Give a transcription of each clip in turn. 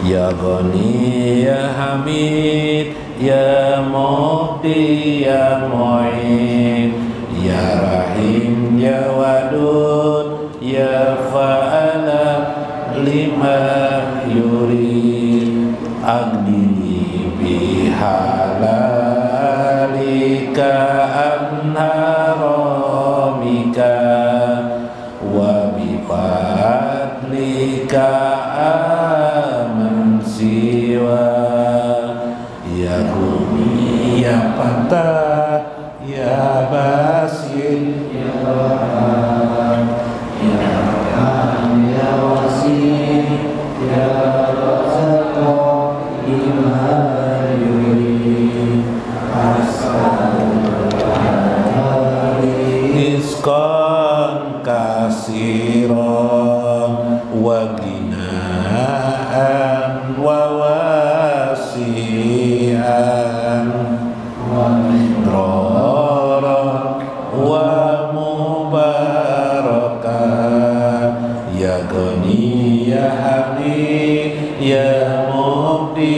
Ya Ghani ya Hamid ya Muqti ya Mu'in ya Rahim ya Wadud ya Fa'ala lima yurid agni bihalalika anharamika wa bifadlika aman siwa ya Guni ya Fatah ya Basit ya Rahman ya Rahman ya Wasi ya Razaq lima yurid rizqan kasiran wa ginaan wa wasi'an wa midraran wa mubarakan ya Ghani ya Hamid ya Muqti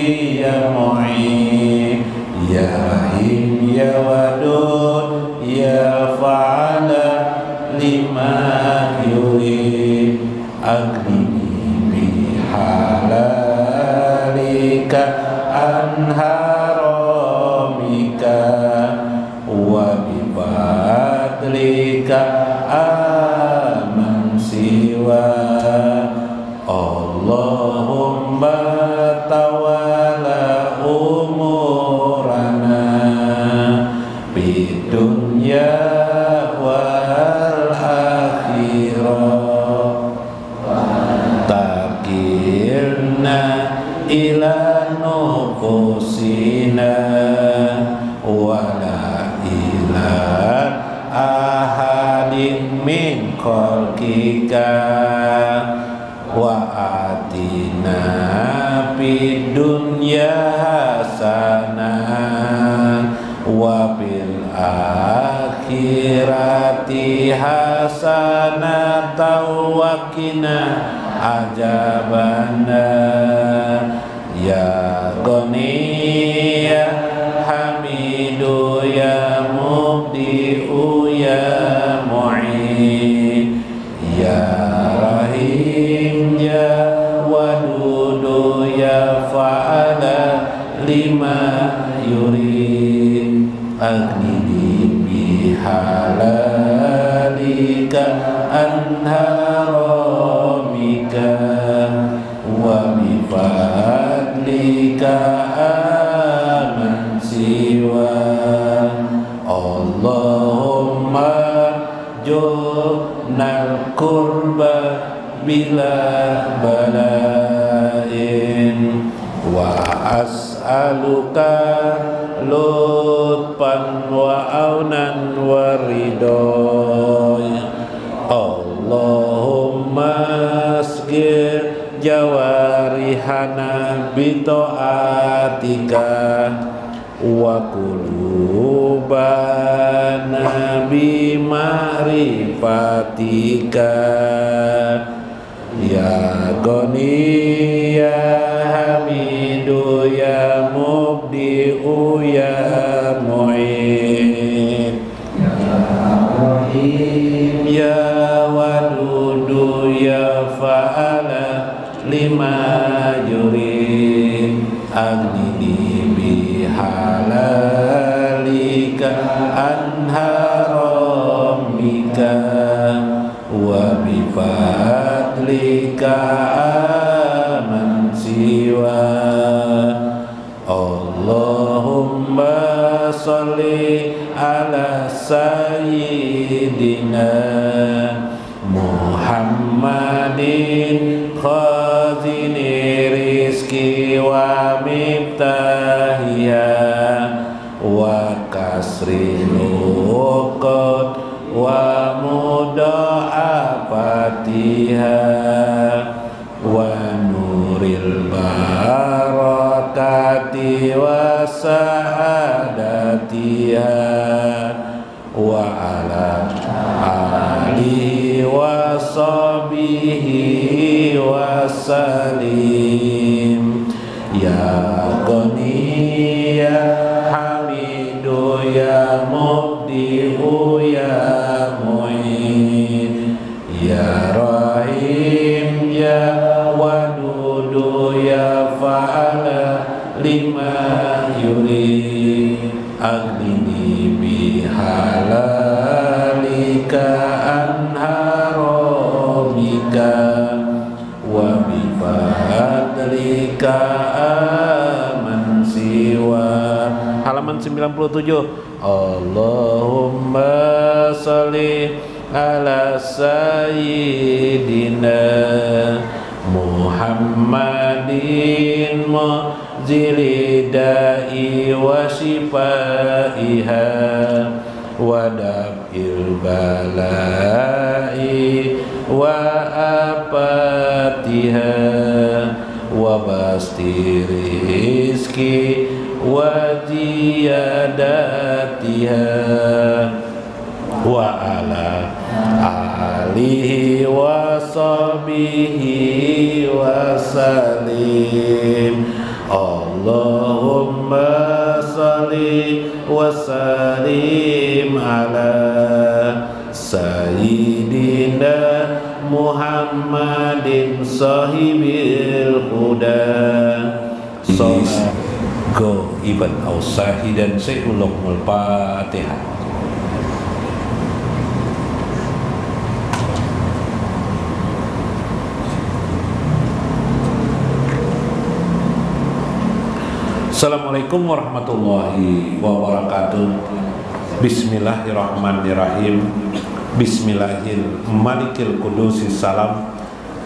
ya Mu'in ya Rahim ya Wadud ya Fa'ala lima yurid agni bihalalika anharamika wa bifadlika aman siwa Allahumma tawala umurana bid dunya wal akhirah takilna ila nufusina wala ila ahadin min khalqika wa atina fid dunya hasanah wa bil akhirati hasanatan wa qina azabannar ya Ghani ya Hamidu ya Mubdi'u ya Mu'in ya Rahim ya Wadudu ya Fa'ala lima yurid agni bihalalika anharamika wa bifadlika aman siwa Allahumma jurnal kurba bila bala'in wa as'aluka lutfan wa aunan wa ridho Allahumma asgir jawarihana bita'atika wa qulubana bima'rifatika ya Ghani ya Hamidu ya Mubdi'u ya Mu'in ya Rahim ya Wadudu ya Fa'ala lima yurid agni bihalalika anharamika wa bifadlika aman siwa Allahumma salli ala sayyidina Muhammadin khazini rizki wa miftahiya wa kasri luqat wa mudha'afatiha wa nuril barakati wa sa'adatiha wa ala alihi wa sahbihi wa salim ya Ghani ya Hamidu ya Mubdi'u ya Mu'in ya Rahim ya Wadudu ya Fa'ala lima yuri Agni bihalalika anharomika wa bifadlika aman siwa. Halaman 97. Allahumma sholli ala sayyidina Muhammadin muzili da'i wa shifaiha wa daf'il bala'i wa apatiha wa basti rizki wa ziyadatiha wa ala alihi wa sahbihi wa salim. Allahumma salli wa salim ala sayyidina Muhammadin sahibil huda. Go ibn ausahi dan seulukul Fatihah. Assalamualaikum warahmatullahi wabarakatuh. Bismillahirrahmanirrahim. Bismillahil malikil kudusis salam.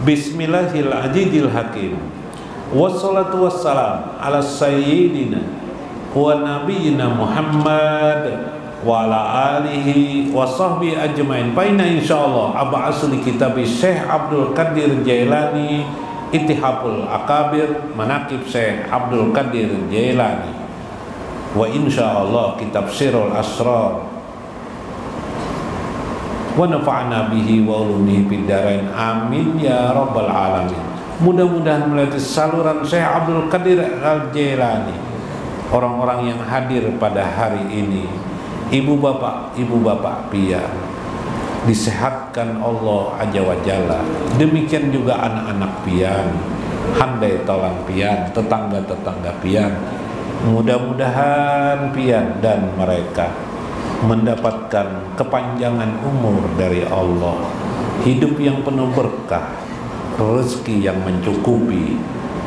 Bismillahil ajidil hakim. Wassalatu wassalam ala sayyidina wa nabiyyina Muhammad wa ala alihi wa sahbihi ajmain. Paina insyaallah ab'asul kitab Syekh Abdul Qadir Jailani Ittihaful Akabir Manaqib Syekh Abdul Qadir Jailani, wa insyaallah kitab Sirul Asrar, wa nafa'na bihi wa ulumihi fid dharain amin ya rabbal alamin. Mudah-mudahan melalui saluran Syekh Abdul Qadir Al-Jailani, orang-orang yang hadir pada hari ini, ibu bapak pian, disehatkan Allah Azza wa Jalla. Demikian juga anak-anak pian, handai tolan pian, tetangga-tetangga pian. Mudah-mudahan pian dan mereka mendapatkan kepanjangan umur dari Allah, hidup yang penuh berkah, rezeki yang mencukupi,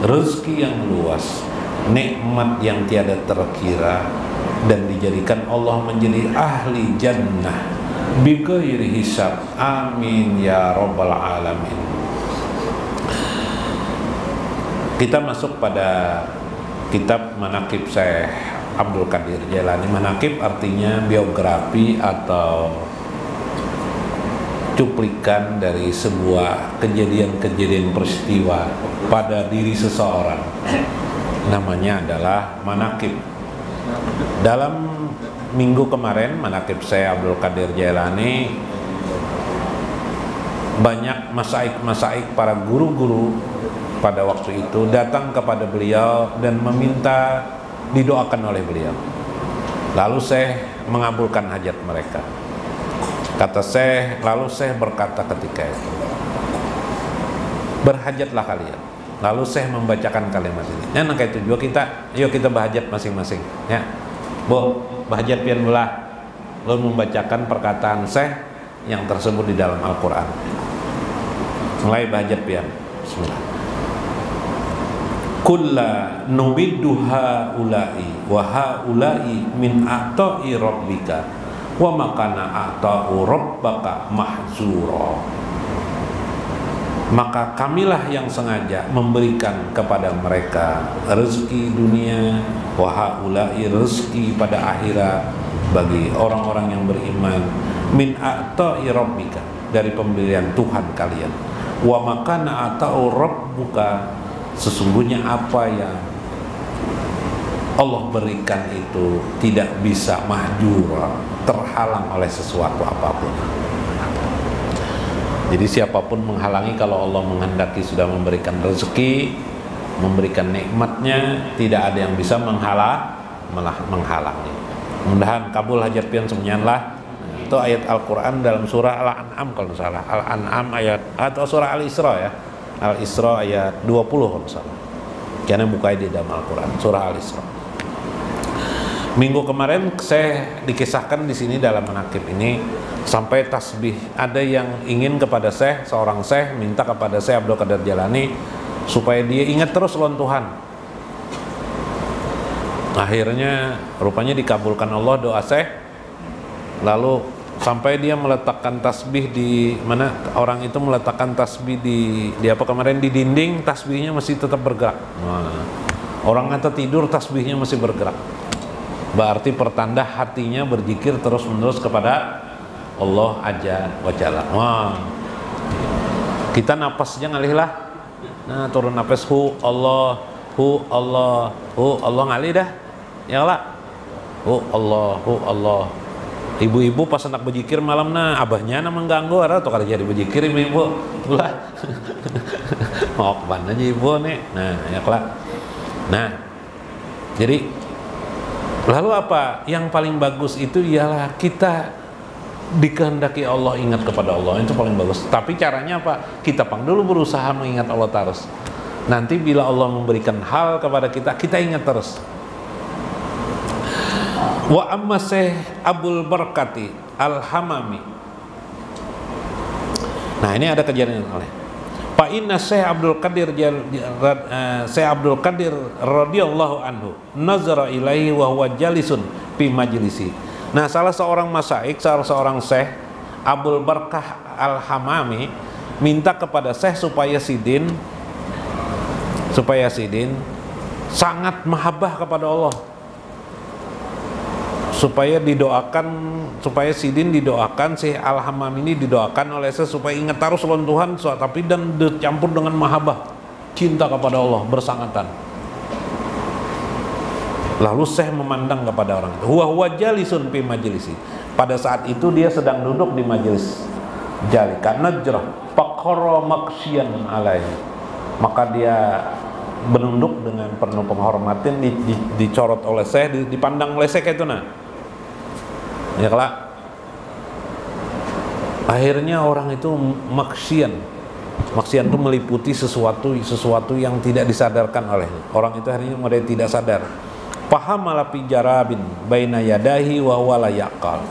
rezeki yang luas, nikmat yang tiada terkira, dan dijadikan Allah menjadi ahli jannah bighairi hisab. Amin ya rabbal alamin. Kita masuk pada kitab Manaqib Syekh Abdul Qadir Jailani. Manaqib artinya biografi atau cuplikan dari sebuah kejadian-kejadian peristiwa pada diri seseorang. Namanya adalah manaqib. Dalam minggu kemarin manaqib saya Abdul Qadir Jailani, banyak masaik para guru-guru pada waktu itu datang kepada beliau dan meminta didoakan oleh beliau. Lalu saya mengabulkan hajat mereka. Kata Syekh, lalu Syekh berkata ketika itu, berhajatlah kalian. Lalu Syekh membacakan kalimat ini. Ya, nah kayak itu juga kita, yuk kita berhajat masing-masing. Ya, Bu, berhajat pian belah. Lalu membacakan perkataan Syekh yang tersebut di dalam Al-Quran. Mulai berhajat pian. Bismillah. Kulla nubiddu haula'i wa haula'i min a'ta'i rabbika wa makana a'ta'u rabbaka mahzura. Maka kamilah yang sengaja memberikan kepada mereka rezeki dunia, wa haula'i rezeki pada akhirat bagi orang-orang yang beriman, min a'ta'i rabbika dari pemberian Tuhan kalian, wa makana a'ta'u rabbuka sesungguhnya apa yang Allah berikan itu tidak bisa mahjura, terhalang oleh sesuatu apapun. Jadi siapapun menghalangi kalau Allah menghendaki sudah memberikan rezeki, memberikan nikmatnya, tidak ada yang bisa menghalangi. Mudah-mudahan kabul hajat pian semenyanlah. Itu ayat Al-Quran dalam surah Al-An'am kalau salah. Al-An'am ayat atau surah Al-Isra ya. Al-Isra ayat 20 kalau salah. Karena buka di dalam Al-Quran surah Al-Isra. Minggu kemarin saya dikisahkan di sini dalam manaqib ini sampai tasbih. Ada yang ingin kepada seorang syekh minta kepada Syekh Abdul Qadir Jailani supaya dia ingat terus lawan Tuhan. Akhirnya rupanya dikabulkan Allah doa Syekh. Lalu sampai dia meletakkan tasbih di mana, orang itu meletakkan tasbih di apa kemarin di dinding, tasbihnya masih tetap bergerak. Nah, orang kata tidur tasbihnya masih bergerak. Berarti pertanda hatinya berzikir terus-menerus kepada Allah Azza wa Jalla. Wah. Kita napasnya ngalih lah. Nah, turun napas hu Allah ngalih dah. Ya lah. Hu Allah. Ibu-ibu pas anak berzikir malam abahnya mengganggu atau kada jadi berzikir ibu. Ulah. Mau kemana aja ibu nih. Nah, ya kelak. Nah. Jadi lalu apa? Yang paling bagus itu ialah kita dikehendaki Allah ingat kepada Allah, itu paling bagus. Tapi caranya apa? Kita dulu berusaha mengingat Allah terus. Nanti bila Allah memberikan hal kepada kita, kita ingat terus. Wa amma Syekh Abul Barkati Al-Hamami. Nah, ini ada kejadian oleh Fa inna Syekh Abdul Qadir radhiyallahu anhu nazara ilaihi wa huwa jalisun fi majlisi. Nah, salah seorang masyaikh, salah seorang Syekh Abul Barkah Al-Hamami minta kepada Syekh supaya Sidin sangat mahabbah kepada Allah, supaya didoakan, supaya Sidin didoakan, si Al-Hamam ini didoakan oleh saya supaya ingat terus lawan Tuhan, tapi dan dicampur dengan mahabbah, cinta kepada Allah bersangatan. Lalu Syekh memandang kepada orang itu. Huwa jalisun fi majlisi. Pada saat itu dia sedang duduk di majelis. Jalika najrah faqara maksyan alaihi. Maka dia menunduk dengan penuh penghormatan, dicorot oleh Syekh, dipandang oleh Syekh itu ya kelak. Akhirnya orang itu maksyan itu meliputi sesuatu yang tidak disadarkan oleh orang itu. Akhirnya mereka tidak sadar. Paham ala pijarabin baina yadahi wa huwa la yaqal.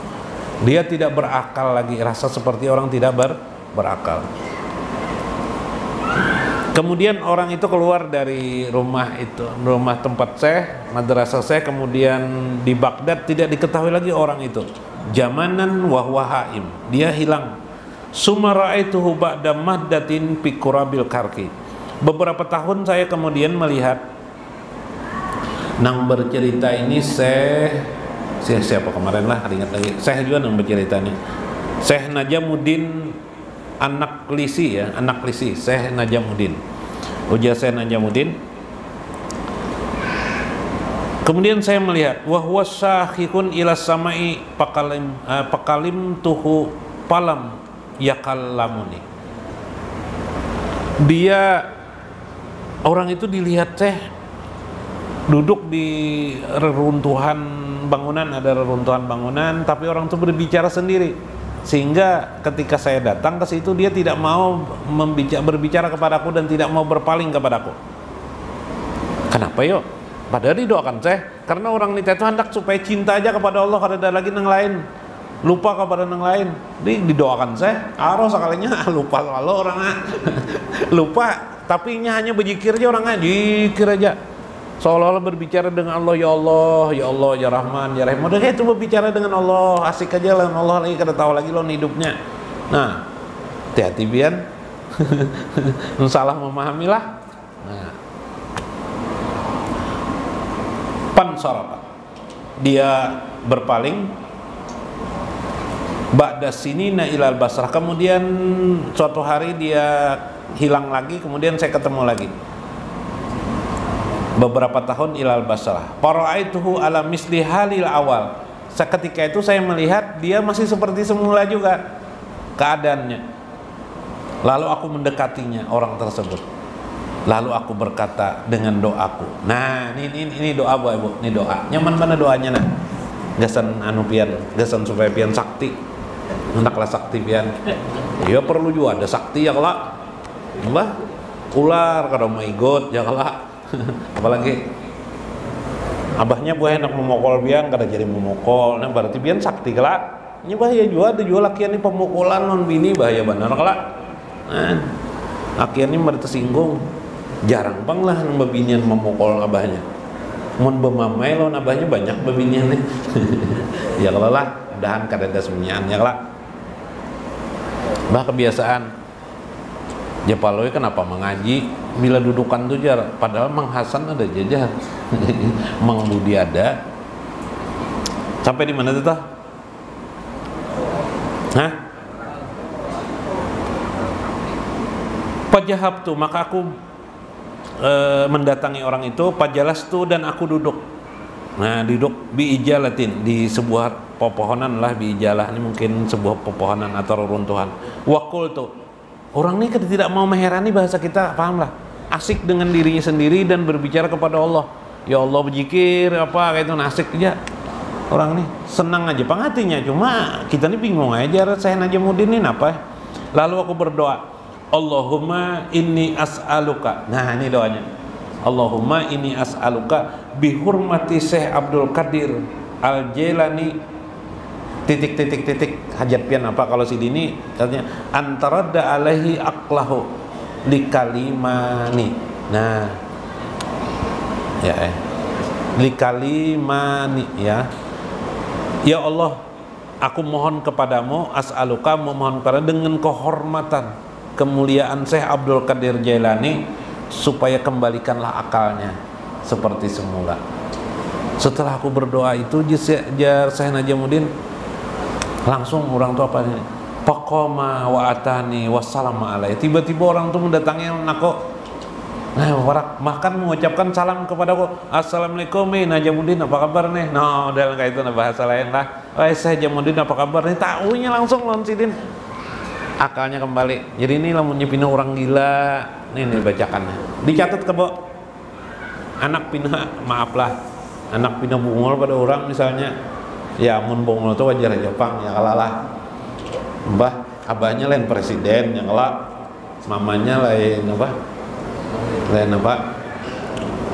Dia tidak berakal lagi, rasa seperti orang tidak berakal. Kemudian orang itu keluar dari rumah tempat Syekh, madrasah Syekh, kemudian di Baghdad tidak diketahui lagi orang itu. Jamanan wa huwa haim. Dia hilang. Summa ra'aituhu ba'da mahdatin fi qurabil karki. Beberapa tahun saya kemudian melihat nang bercerita ini siapa kemarin lah, ingat lagi. Syekh juga nang bercerita ini. Syekh Najamuddin anak Lisi, Syekh Najamuddin. Ujar Syekh Najamuddin. Kemudian saya melihat wa huwa syakhikun ila samai pakalim tuhu palam yakallamuni. Dia orang itu dilihat Syekh duduk di reruntuhan bangunan, ada reruntuhan bangunan, tapi orang itu berbicara sendiri. Sehingga ketika saya datang ke situ, dia tidak mau berbicara kepadaku dan tidak mau berpaling kepadaku. Kenapa yuk? Padahal didoakan Syekh, karena orang itu hendak supaya cinta aja kepada Allah, kada ada lagi nang lain, lupa kepada nang lain. Didoakan Syekh, aro sekalinya lupa lalu orangnya lupa, tapi hanya berzikir aja orangnya, zikir aja. Seolah-olah berbicara dengan Allah, ya Allah, ya Allah, ya Rahman, ya Rahim. Udah kayak itu berbicara dengan Allah, asik aja lah, Allah lagi kada tahu lagi loh hidupnya. Nah, hati-hati bian, salah memahami lah. Nah, pansarafa, dia berpaling. Ba'da sinina ilal Basrah. Kemudian suatu hari dia hilang lagi, kemudian saya ketemu lagi. Beberapa tahun ilal Basrah. Para'aituhu ala misli halil awal. Seketika itu saya melihat dia masih seperti semula juga keadaannya. Lalu aku mendekatinya, orang tersebut. Lalu aku berkata dengan doaku. Nah, ini doa Bu, Ibu. Ini doa. Nyaman mana doanya nah? Gasan anu pian, gasan supaya pian sakti. Hendaklah sakti pian. Ya perlu juga ada sakti ya kelak. Mbah, ular kada mau ikut ya kelak. Apalagi abahnya Bu enak memukul pian kada jadi memukul. Nah, berarti pian sakti kelak. Ini bahaya juga, ada juga lakian ini pemukulan non bini bahaya benar kelak. Nah, lakian ini tersinggung. Jarang bang lah babinian memukul abahnya. Mun bemamai lawan abahnya banyak babinian nih. Ya kalau lah, dahan kadada semuanya ya lah. Bah kebiasaan. Japaloi kenapa mengaji bila dudukan tuh jar, padahal Mang Hasan ada jajar. Mang Budi ada. Sampai di mana tuh tah? Hah? Pajahab tuh, maka aku mendatangi orang itu, pajalastu dan aku duduk. Nah, duduk biijalatin di sebuah pepohonan lah, biijalah ini mungkin sebuah pepohonan atau reruntuhan. Wakul tuh, orang ini tidak mau mengherani bahasa kita, paham lah. Asik dengan dirinya sendiri dan berbicara kepada Allah. Ya Allah berzikir apa kayak itu asik aja. Orang ini senang aja penghatinya, cuma kita ini bingung aja saya Najamuddin ini apa. Lalu aku berdoa, Allahumma inni as'aluka. Nah ini doanya. Allahumma inni as'aluka bihurmati Syekh Abdul Qadir Al-Jailani titik hajat pian apa kalau si dini katanya antaradda alaihi aqlahu likalimani. Nah ya likalimani ya. Ya Allah, aku mohon kepadamu, as'aluka memohon kepada dengan kehormatan kemuliaan Syekh Abdul Qadir Jailani supaya kembalikanlah akalnya seperti semula. Setelah aku berdoa itu jar Syekh Najamuddin langsung orang tua apa ini paqama wa atani wassalamu alaihi. Tiba-tiba orang tuh mendatangi nako. Nah, makan mengucapkan salam kepadaku. Assalamualaikum Najamuddin, apa kabar nih? No, udah kayak itu bahasa lain lah. Syekh Najamuddin apa kabar nih? Tahunya langsung lawan sidin. Akalnya kembali. Jadi ini lamun nyepina orang gila. Nih bacakannya. Dicatat ke Bo. Anak pina, maaflah. Anak pina bungul pada orang misalnya. Ya mun bungul itu wajar aja Pang, ya kalalah. Mbah, abahnya lain presiden, yang kalak. Mamanya lain apa? Lain apa?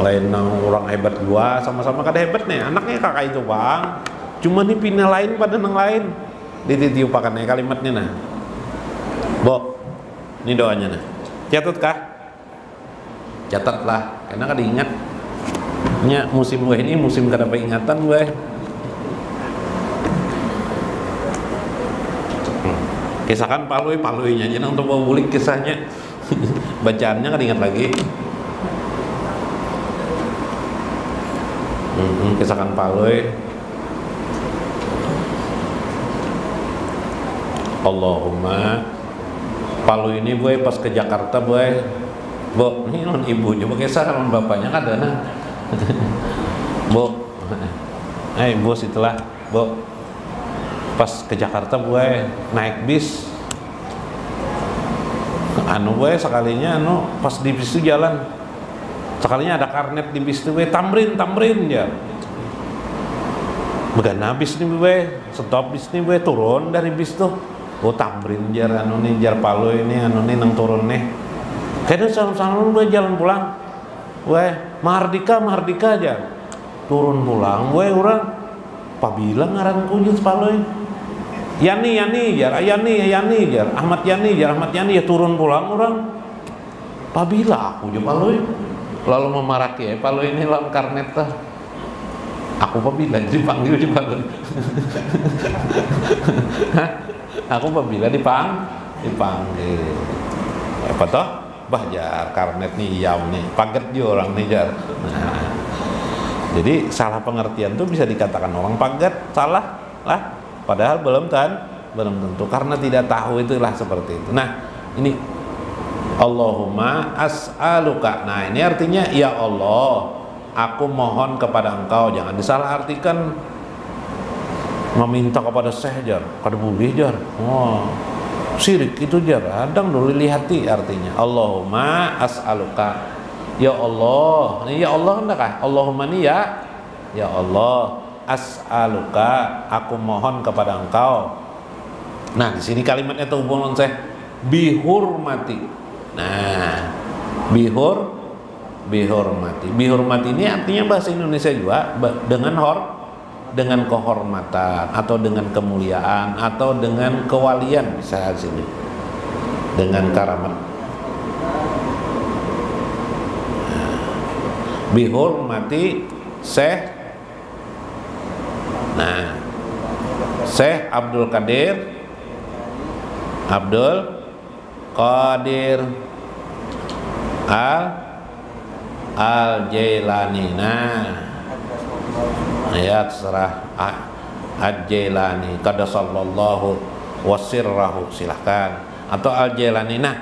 Lain orang hebat gua, sama-sama kada hebat nih. Anaknya kakak itu Bang. Cuma nih pina lain pada nang lain. Ditiupakannya kalimatnya nah. Bo, ini doanya nah. Catat kah? Catatlah, karena kada ingat. Nya musim gue ini musim kada ingatan gue. Kisahkan palui aja untuk mau bulik kisahnya. Bacaannya kada ingat lagi. Kisahkan palui. Allahumma Palu ini boy pas ke Jakarta boy, Bo, ini non ibunya pakai sarung bapaknya kan ada nah. Bo, bos itulah Bo, pas ke Jakarta boy naik bis, anu boy sekalinya anu pas di bis itu jalan, sekalinya ada karnet di bis itu boy tamrin ya, begana bis nih boy, stop bis nih boy turun dari bis tuh. Oh tamrin jar anu nih jar Palu ini anu nih nang turun nih. Kayaknya salam-salam gue jalan pulang. Weh, Mahardika aja. Turun pulang gue orang pabila ngaran kunjut Palu. Yani jar, Yani jar, Ahmad Yani ya turun pulang orang. Pabila aku je Palu. Lalu memaraki Palu ini lawan karnet tah. Aku pabila dipanggil di Palu. Aku apabila dipanggil apa toh bah jar karnet nih yam nih paget juga orang nih jar. Nah, jadi salah pengertian tuh bisa dikatakan orang paget salah lah padahal belum tentu karena tidak tahu itulah seperti itu. Nah ini Allahumma as'aluka, nah ini artinya ya Allah aku mohon kepada engkau, jangan disalahartikan meminta kepada Syekh jar, kada boleh jar. Oh, syirik itu jar. Adang dulu lihati artinya. Allahumma as'aluka Ya Allah, ini ya Allah enggak? Allahumma ni ya Allah, as'aluka, aku mohon kepada engkau. Nah, di sini kalimatnya tuh hubungan saya bihurmati. Nah, bihurmati. Bihurmati ini artinya bahasa Indonesia juga dengan kehormatan atau dengan kemuliaan atau dengan kewalian, bisa di sini. Dengan karamat. Bihurmati Syekh, nah, Syekh Abdul Qadir Al-Jailani. Nah, ayat serah Al-Jailani qaddasallahu wasirrahu, silahkan. Atau Al-Jailani. Nah,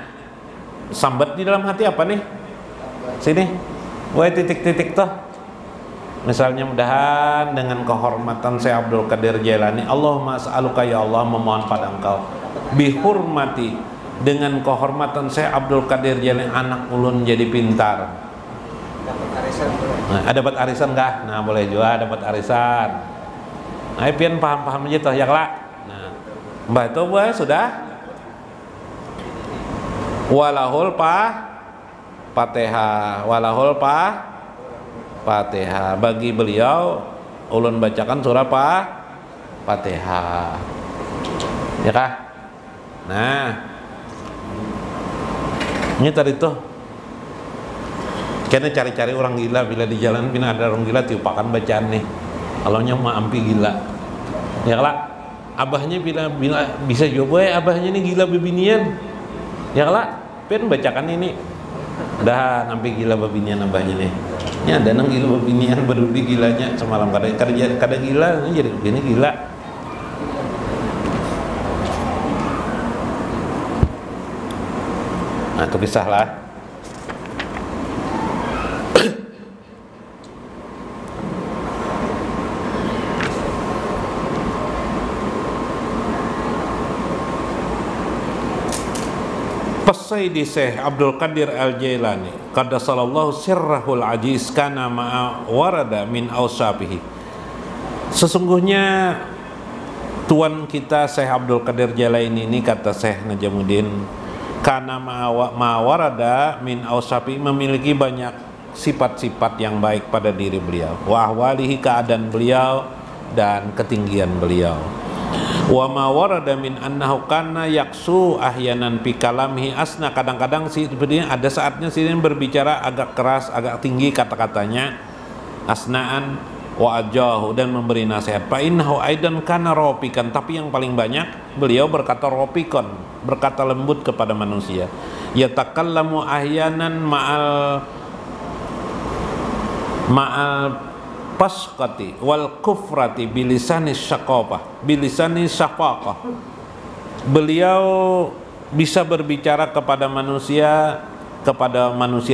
sambat di dalam hati apa nih? Sini. Wah, titik-titik tuh. Misalnya mudahan dengan kehormatan Syekh Abdul Qadir Jailani, Allahumma as'aluka ya Allah, memohon pada engkau bihurmati, dengan kehormatan Syekh Abdul Qadir Jailani, anak ulun jadi pintar. Nah, dapat arisan kah? Nah, boleh juga dapat arisan. Nah, pian paham-paham aja tuh ya lah. Nah, mbah itu boleh sudah. Walahul Fatihah, walahul Fatihah. Bagi beliau ulun bacakan surah Fatihah. Ya kah? Nah, ini tadi tuh kayaknya cari-cari orang gila, bila di jalan pina ada orang gila tiupakan bacaan nih. Alaunya mah ampi gila. Ya lah. Abahnya bila bisa coba ya, abahnya ini gila bebinian. Ya lah, pen bacakan ini. Dah sampai gila babinian abahnya nih. Ya ada nang gila babinian berdudi gilanya semalam kada gila ini jadi begini gila. Nah, itu kisah lah. Pesai di Syekh Abdul Qadir Al-Jailani qaddasallahu sirrahul ajiz kana ma'a warada min awsabihi. Sesungguhnya tuan kita Syekh Abdul Qadir Jailani ini, kata Syekh Najamuddin, kana ma'a warada min awsabihi, memiliki banyak sifat-sifat yang baik pada diri beliau, wa ahwalihi, keadaan beliau dan ketinggian beliau. Wa ma warada min annahu kana yaksu ahyanan fi kalamihi asna, kadang-kadang sebenarnya ada saatnya sih berbicara agak keras, agak tinggi kata-katanya, asnaan wa ajahu, dan memberi nasihat. Fa innahu aidan kana ropikan, tapi yang paling banyak beliau berkata ropikon, berkata lembut kepada manusia. Yatakallamu ahyanan ma'al pasqati wal kufrati bilisani syaqafah bilisani syafaqah. Beliau bisa berbicara kepada manusia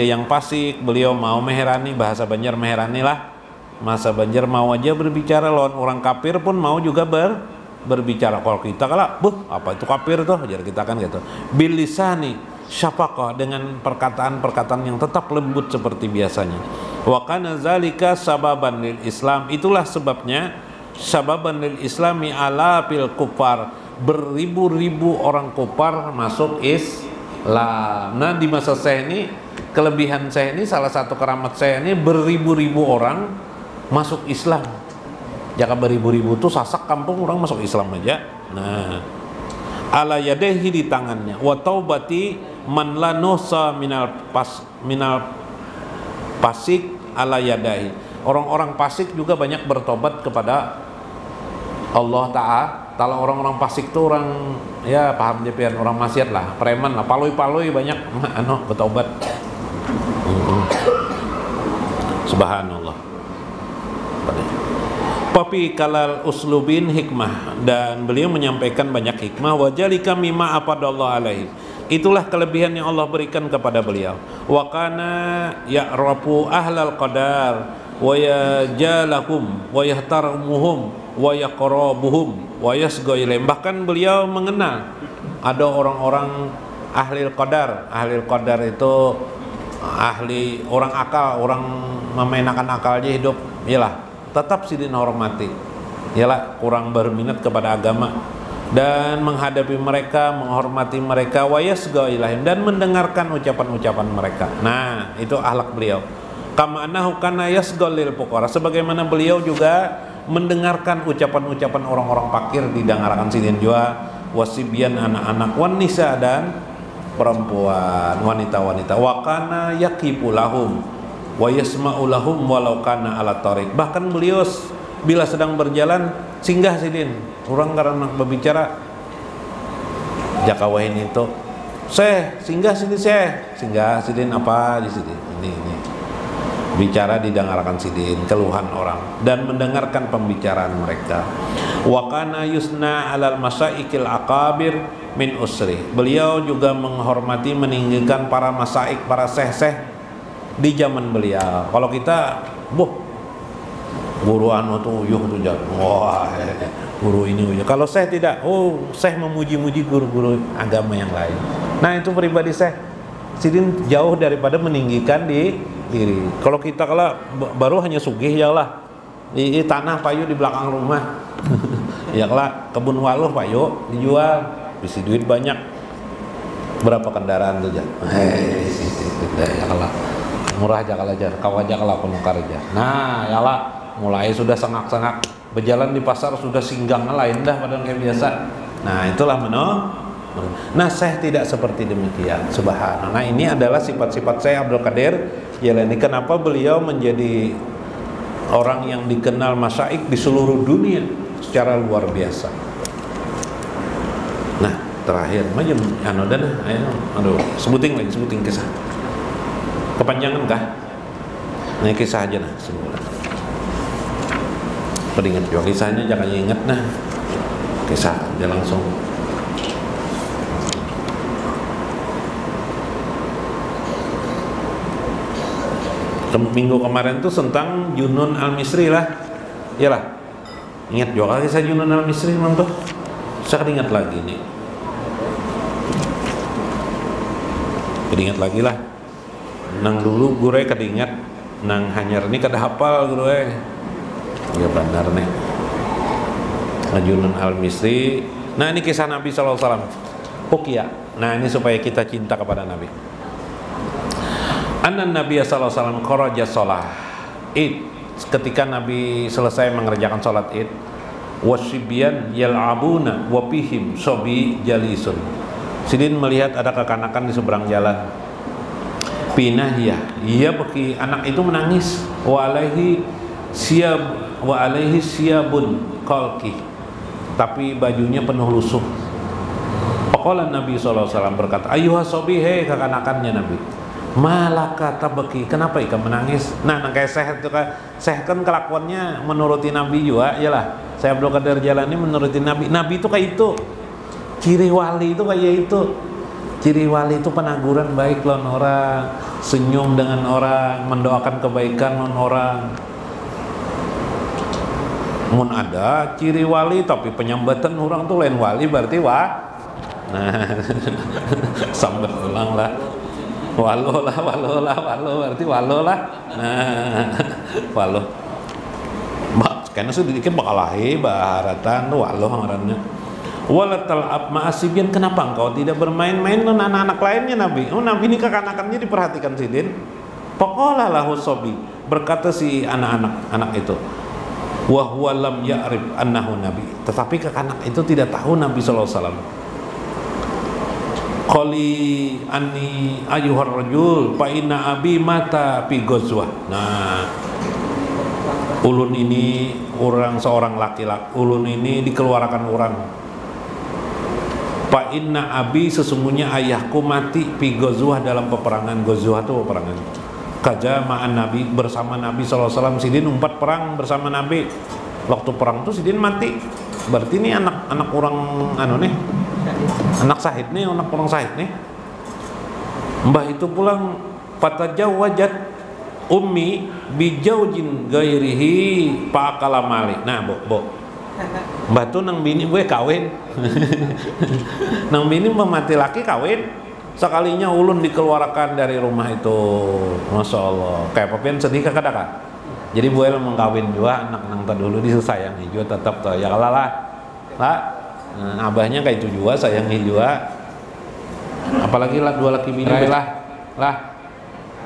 yang fasik. Beliau mau meherani, bahasa Banjar meherani lah, masa Banjar mau aja berbicara lawan orang kafir pun mau juga berbicara. Kalau kita kalah, apa itu kafir tuh, jadi kita kan gitu. Bilisani syafaqah, dengan perkataan-perkataan yang tetap lembut seperti biasanya. Wa kana zalika sababan lil Islam, itulah sebabnya sababan lil Islami ala fil kufar, beribu-ribu orang kufar masuk Islam. Nah, di masa saya ini, kelebihan saya ini, salah satu keramat saya ini, beribu-ribu orang masuk Islam. Jika beribu-ribu tuh sasak kampung orang masuk Islam aja. Nah, ala yadehi, di tangannya, wa taubati man la nusa minal fasik ala yadahi, orang-orang fasik juga banyak bertobat kepada Allah Ta'ala. Orang-orang fasik itu orang, ya paham dia pian, orang maksiat lah, preman lah, paloi-paloi banyak bertobat. Subhanallah. Papi kalal uslubin hikmah, dan beliau menyampaikan banyak hikmah. Wajalika mimma afadallahu alaihi, itulah kelebihan yang Allah berikan kepada beliau. Wa kana ya'rafu ahlal qadar wa yajalahum wa yahtaramuhum wa yaqrabuhum wa yasgha ilaihim. Bahkan beliau mengenal ada orang-orang ahli qadar. Ahli qadar itu ahli orang akal, orang memainkan akalnya hidup, iyalah tetap sidin hormati, iyalah kurang berminat kepada agama, dan menghadapi mereka, menghormati mereka, wayasga ilahim, dan mendengarkan ucapan-ucapan mereka. Nah, itu akhlak beliau. Kama annahu kana yasgal lil fuqara, sebagaimana beliau juga mendengarkan ucapan-ucapan orang-orang fakir didengarkan sidin jua, wasibyan anak-anak, wan nisa dan perempuan, wanita-wanita, wa kana yaqifu lahum wa yasma'u lahum walau kana ala tariq. Bahkan beliau bila sedang berjalan singgah sidin, orang karena berbicara jakawahin itu, singgah sidin apa di sini, ini bicara didengarkan sidin keluhan orang dan mendengarkan pembicaraan mereka. Wa kana yusna alal masaikil akabir min usri, beliau juga menghormati, meninggikan para masaik, para syekh di zaman beliau. Kalau kita guru anu tuh tuh wah guru ini. Kalau syekh tidak, syekh memuji-muji guru-guru agama yang lain. Nah, itu pribadi syekh sidin jauh daripada meninggikan di diri. Kalau kita baru hanya sugih ya lah, di tanah payu di belakang rumah ya lah, kebun waluh payu dijual, bisa duit banyak, berapa kendaraan tuh ya lah, murah aja kalau aja kau aja kalau penukar aja. Nah ya lah, mulai sudah sengak-sengak berjalan di pasar, sudah singgang lain dah pada kayak biasa. Nah itulah Nah, saya tidak seperti demikian. Subhanallah. Nah, ini adalah sifat-sifat saya Abdul Qadir Jailani. Kenapa beliau menjadi orang yang dikenal masyaikh di seluruh dunia secara luar biasa. Nah, terakhir macam aduh, sebutin kisah. Kepanjangan kah? Nah, kisah aja nah semula. Peringat juga kisahnya, jangan ingat nah. Kisah aja langsung. Minggu kemarin tuh tentang Junun Al-Misri lah, iyalah. Ingat juga kisah Junun Al-Misri mantuh. Saya ingat lagi nih. Kedingat lagi lah. Nang dulu gue kedingat, nang hanyar ini kada hafal gue. Ya benar nih. Junun Al-Misri. Nah ini kisah Nabi SAW. Pukia. Nah ini supaya kita cinta kepada Nabi. Anna Nabi sallallahu alaihi wasallam kharaja shalah Id, ketika Nabi selesai mengerjakan salat Id, wasibyan yal'abuna wa fihim sobi jalisun. Sidin melihat ada kekanakan di seberang jalan. Pinahiyah, ia beki, anak itu menangis. Wa alaihi siyabun qalqi, tapi bajunya penuh lusuh. Faqala Nabi sallallahu alaihi wasallam berkata, ayyuha sobi, hei kekanakannya Nabi, malaka tabaki, kenapa ikan menangis? Nah kayak Syekh kan kelakuannya menuruti Nabi juga, iyalah. Saya Abdul Qadir Jailani menuruti Nabi. Nabi itu kayak itu, ciri wali itu kayak itu. Ciri wali itu penaguran baik lawan orang, senyum dengan orang, mendoakan kebaikan lawan orang. Mun ada ciri wali tapi penyambatan orang tuh lain wali berarti nah sambil ulang lah. Walo berarti walo lah. Nah, walo. Karena sudah dikit bakal lahir baharatan walo ngarannya. Walatal ma'asibyan, kenapa engkau tidak bermain-main dengan anak-anak lainnya Nabi? Nabi ini kekanakannya diperhatikan sidin. Faqala lahu sobi, berkata si anak itu, wa huwa lam ya'rif annahu nabi, tetapi kekanak itu tidak tahu Nabi sallallahu alaihi wasallam. Qali anni ayyuhar rajul fa inna abi mata fi ghazwah. Nah, ulun ini seorang laki-laki, ulun ini dikeluarkan orang. Fa inna abi, sesungguhnya ayahku mati fi ghazwah, dalam peperangan. Ghazwah itu peperangan. Kaja ma'an Nabi, bersama Nabi sallallahu alaihi wasallam. Sidin 4 perang bersama Nabi. Waktu perang itu Sidin mati. Berarti ini anak orang anak sahid nih, anak orang sahid nih. Mbah itu pulang, fatajawajat ummi bijaujin gairihi fa'akala mali. Nah, Mbah tuh nang bini gue kawin. Nang bini memati laki kawin. sekalinya ulun dikeluarkan dari rumah itu, masya Allah, kayak papian sedih kakak kan. Jadi buel mengkawin juga anak nang dulu disayangi juga tetap tuh ya lah abahnya kayak itu juga sayangi juga, apalagi lah dua laki bini lah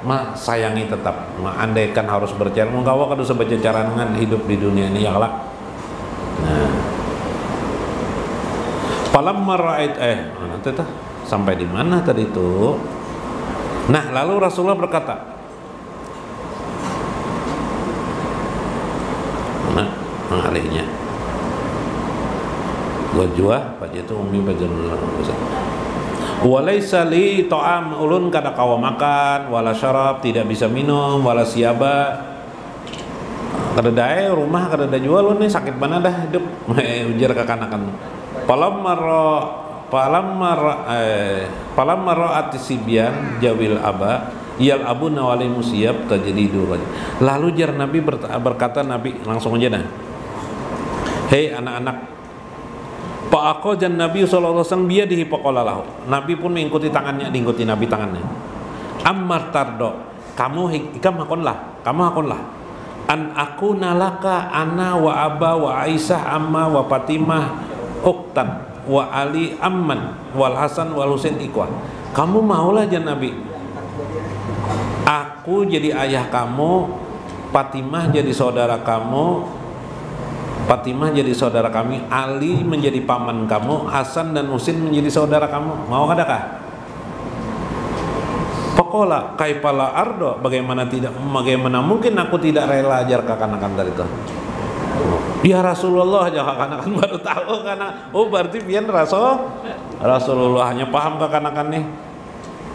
mah sayangi tetap, mah andaikan harus bercerai mengkawa kadu sebaca carangan hidup di dunia ini ya lah. Nah, falamma ra'ait nanti tah sampai di mana tadi itu? Nah, lalu Rasulullah berkata, nah, mengalihnya wajwa pada itu umi bajanul walaysa li ta'am, ulun kada kawa makan wala syarab, tidak bisa minum, wala siaba, kada dae rumah kada da jual ulun nih sakit mana dah hidup ujar kakanakan. Palamma ra'at sibyan jawil aba yal abu nawali musiyab tajridu. Lalu jar Nabi berkata, Nabi langsung aja nah, hei anak-anak, fa'aqajan Nabi sallallahu alaihi wasallam biyadihi faqalalahu. Nabi pun mengikuti tangannya, diikuti Nabi tangannya. Ammar tardo, kamu hakonlah an aku nalaka ana wa aba wa Aisyah amma wa Fatimah uktan wa Ali amman wal Hasan wal Husain ikhwah. Kamu maulah jan Nabi, aku jadi ayah kamu, Fatimah jadi saudara kamu, Fatimah jadi saudara kami, Ali menjadi paman kamu, Hasan dan Husain menjadi saudara kamu. Mau adakah? Pokola kaipala ardo, bagaimana mungkin aku tidak rela ajar kakanakan dari itu. Ya Rasulullah aja kakanakan baru tahu karena berarti pian Rasulullah hanya paham kakanakan nih.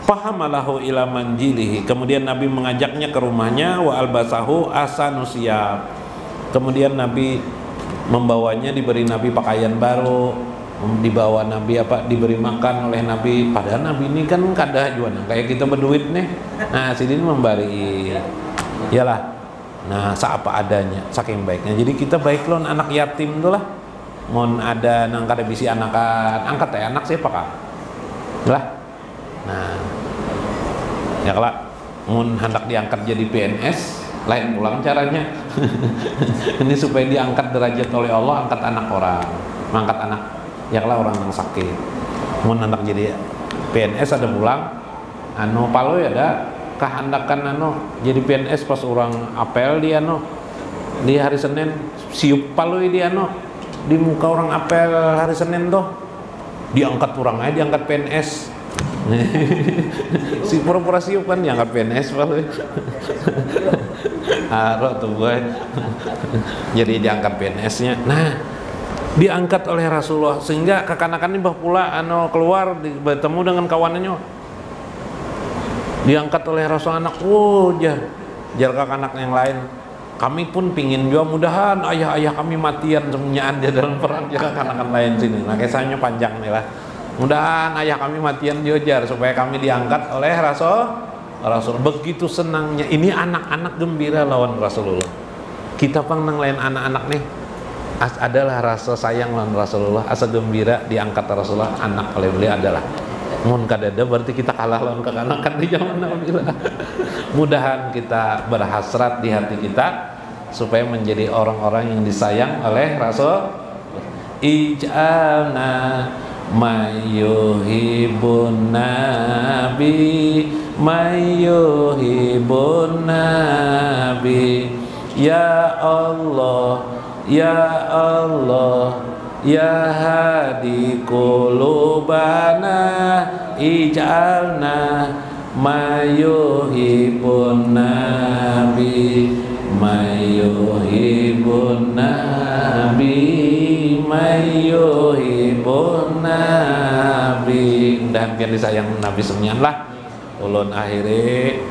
Fahamalahu ila manjilihi. Kemudian Nabi mengajaknya ke rumahnya, wa albasahu asanusiyab. Kemudian Nabi membawanya, diberi Nabi pakaian baru, dibawa Nabi diberi makan oleh Nabi. Padahal Nabi ini kan kada juana kayak kita berduit nih. Nah, sini memberi iyalah. Nah, seapa adanya, saking baiknya. Jadi kita baik lon anak yatim tuh lah. Mon ada nang kada bisi anakan, angkat ya anak siapa kah? Lah. Nah, ya kalau mon hendak diangkat jadi PNS, lain pulang caranya. Ini supaya diangkat derajat oleh Allah, angkat anak orang, mengangkat anak ya kalau orang yang sakit. Mun hendak jadi PNS ada pulang, palo ya ada kehendakan jadi PNS pas orang apel dia di hari Senin siup palo dia di muka orang apel hari Senin tuh diangkat orang aja, diangkat PNS. Si pura-pura siup kan diangkat PNS palo. Tuh gue jadi diangkat PNS-nya. Nah, diangkat oleh Rasulullah sehingga kekanakan ini bah pula keluar bertemu dengan kawanannya, diangkat oleh Rasul anak. Jar kakanak yang lain, kami pun pingin juga mudahan ayah-ayah kami matian semuanya dia dalam perang jar kakanak lain sini. Nah, kisahnya panjang nih lah. Mudahan ayah kami matian juga jar supaya kami diangkat oleh Rasul. Begitu senangnya. Ini anak-anak gembira lawan Rasulullah. Kita nang lain anak-anak nih adalah rasa sayang lawan Rasulullah, asa gembira diangkat Rasulullah anak oleh beliau adalah mun kadada berarti kita kalah lawan kekanakan di zaman Nabi. Mudahan kita berhasrat di hati kita supaya menjadi orang-orang yang disayang oleh Rasul. Ij'alna mayyuhibun nabi mayyuhibun nabi ya Allah ya Allah ya hadi qulubana ij'alna mayyuhibun nabi mayyuhibun nabi mayyuhibun nabi. Mudah-mudahan pian disayang Nabi semuanya lah. Ulun akhiri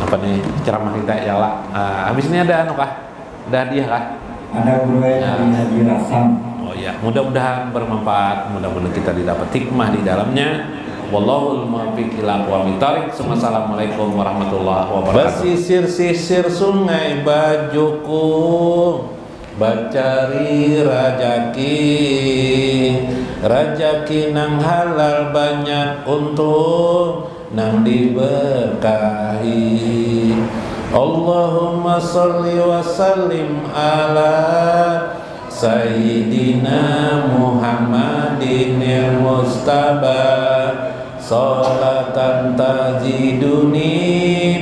apa nih ceramah kita ya lah. Habis ini ada kah? Ada hadiah kah? Ada dari Haji Rasam. Oh ya, mudah-mudahan bermanfaat, mudah-mudahan kita didapat hikmah di dalamnya. Wallahul muwaffiq ila aqwamit thoriq. Assalamualaikum warahmatullahi wabarakatuh. Basisir sisir sungai bajuku bacari rajaki nang halal banyak untung nang diberkahi. Allahumma sholli wa sallim ala Sayyidina Muhammadinil Mustafa sholatan tajiduni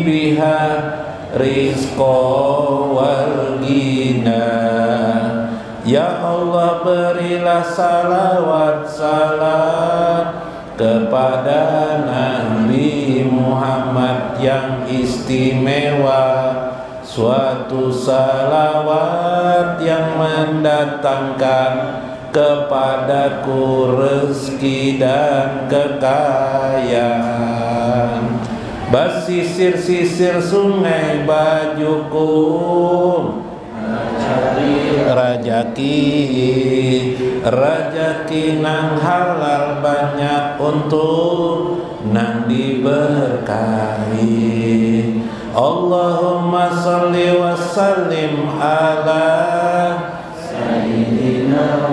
biha rizqa wal ghina. Ya Allah, berilah salawat salam kepada Nabi Muhammad yang istimewa, suatu salawat yang mendatangkan kepadaku rezeki dan kekayaan. Basisir-sisir sungai bajuku, rajaki nang halal banyak untung nang diberkahi. Allahumma sholli wa sallim ala Sayyidina